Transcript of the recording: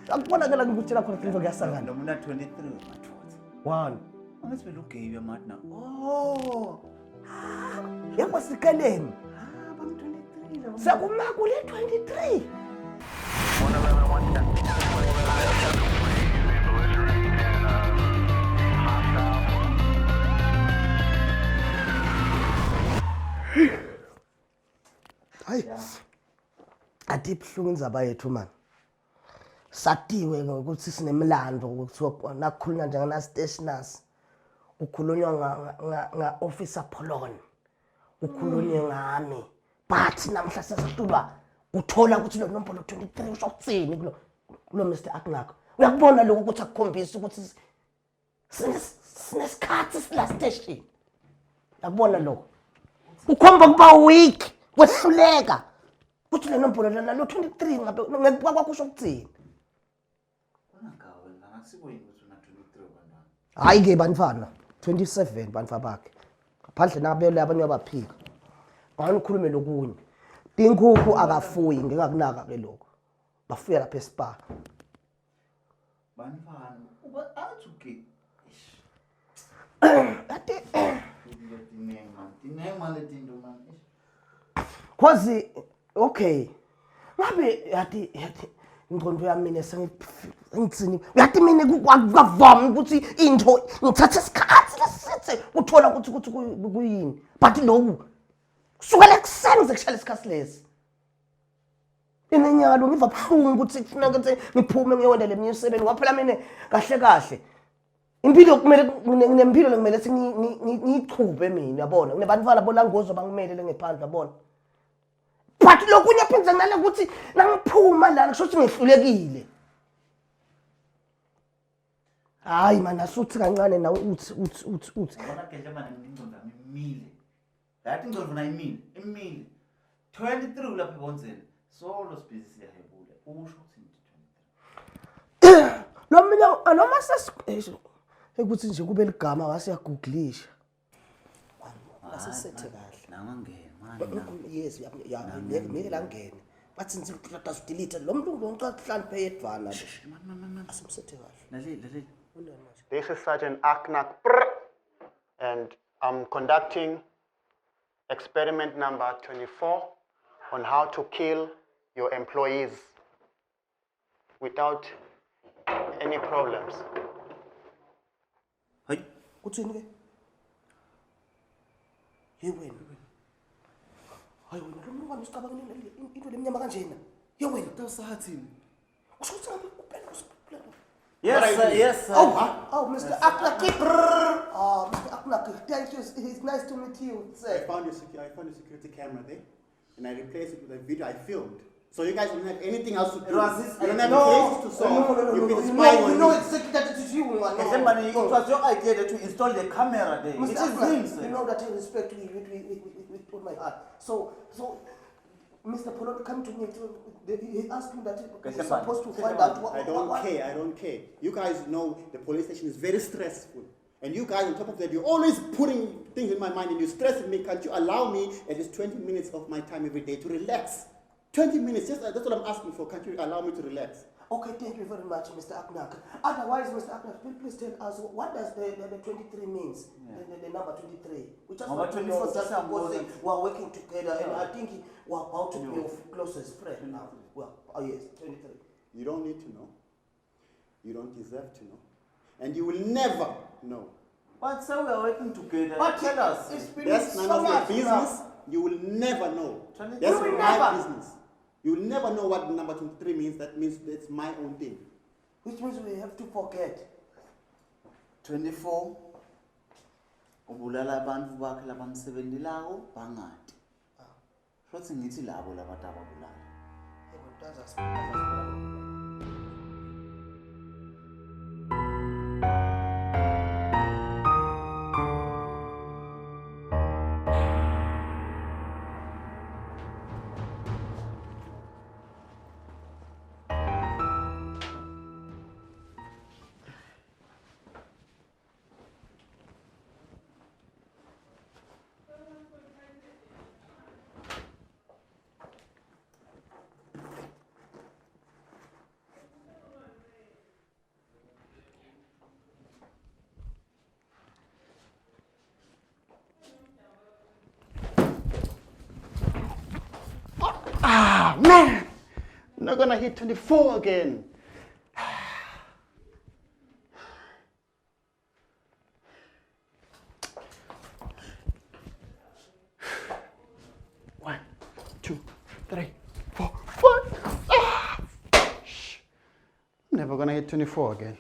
Akubona ke la ngikutshela khona Clive kuyasangana. Nomuna 23 mathotsi. 1. Angathi vele ugave mathi na. Oh. Yebo sikeleni. Bam 23 lo. Sekumaka le 23. Hayi. Athi ibhlungu inzaba yethu man. Satiwe ukuthi sinemlando ukuthiwa nakukhulunywa njengana stationers. Ukhulunywa nga officer Polony. Ukhulunywe ngami. But namhla sesitulwa uthola ukuthi lo nombolo 23 usho ukuthini kulo Mr Aknak. Uyakubona lokho ukuthi akukhombisa ukuthi sinesikhathi sila station. Uyakubona lokho. Ukhomba kuba weak, wehluleka. Uthi le nombolo lana lo 23 ngabe ngekubuka kwakho usho ukuthini? Hayi ke banifana 27 banfa bakhe ngaphandle nabele abanye abaphika awunikhulume lokunye inkukhu akafuyi ngingakunaka ke lokho bafuya lapha eSpa banifana uba athuke ate dinema letinto man cause okay ngabe yathi ingqondo yami mina sengitsini uyathi mina kuvama ukuthi into ngithatha isikhathi lesithi uthola ukuthi kuyini but lokhu kusukela kuseni ngizekushaya isikhathi lesi inenyalo ngiva buhlungu ukuthi kufuneka ukuthi ngiphume ngiyowenda le mnyusebeni waphela mina kahle impilo kumele nginempilo lekumele ngiyichube mina yabona kunebantwana bolangozo bangimele lengephandle yabona but lokunye phinze ngale ukuthi nangiphuma la ngisho ukuthi ngihlulekile hayi man asuthi kancane nawe uthi ngibona ke nje manje ngingqonda imile yathi ngizovuna na imile 23 lapha ebonzeni solo sibhizi siyahebula usho ukuthi 23 lo mina anoma ekuthi nje kube ligama wasiyaguglisha asisethe kahle nangangena yes ngeke la ngene bathi ngizoqeda delete lo muntu ngicela hlaniphe yedwana asimsethe kahle lalela This is Sergeant Aknak Pruuuu, and I'm conducting experiment number 24 on how to kill your employees without any problems. Hey, kuthini ke yewena hayi wena lo muntu ngisicabanga into lemnyama kanjena yewena usathini usho ukuthi ngabe kuphela usiphela yes sir. Oh, Mr. Aknak Pruuuu. Mr. Aknak, thank you. It's nice to meet you, sir. I found your security camera there, and I replaced it with a video I filmed. So you guys don't have anything else to do. You don't have cases to solve. You've been spying on me. No, exactly that it is you. It was your idea that you install the camera there. Mr. It is Aknak, him, sir. you know that I respect you with all my heart. So, Mr. Polony come to me. He asked me that he's supposed to find out what. I don't care. You guys know the police station is very stressful. And you guys, on top of that, you're always putting things in my mind and you're stressing me. Can't you allow me at least 20 minutes of my time every day to relax? 20 minutes, just that's what I'm asking for. Can't you allow me to relax? Okay, thank you very much, Mr. Aknak. Otherwise, Mr. Aknak, please tell us what does the 23 means? Yeah. The number 23. We just want to know just because we're working together, and I think we're about to be your closest friend now. Well, oh yes, 23. You don't need to know. You don't deserve to know. And you will never know. But sir, we are working together. But tell us. That's none of your business. You will never know. That's my business. You will never know what number 23 means. That means that's my own thing. Which means we have to forget. 24. Ubulala abantu bakhe labamsebenzelayo bangadi. Shothi ngithi labo labantu ababulala. Ah, man! I'm not gonna hit 24 again. One, two, three, 4, 5. Ah! Never gonna hit 24 again.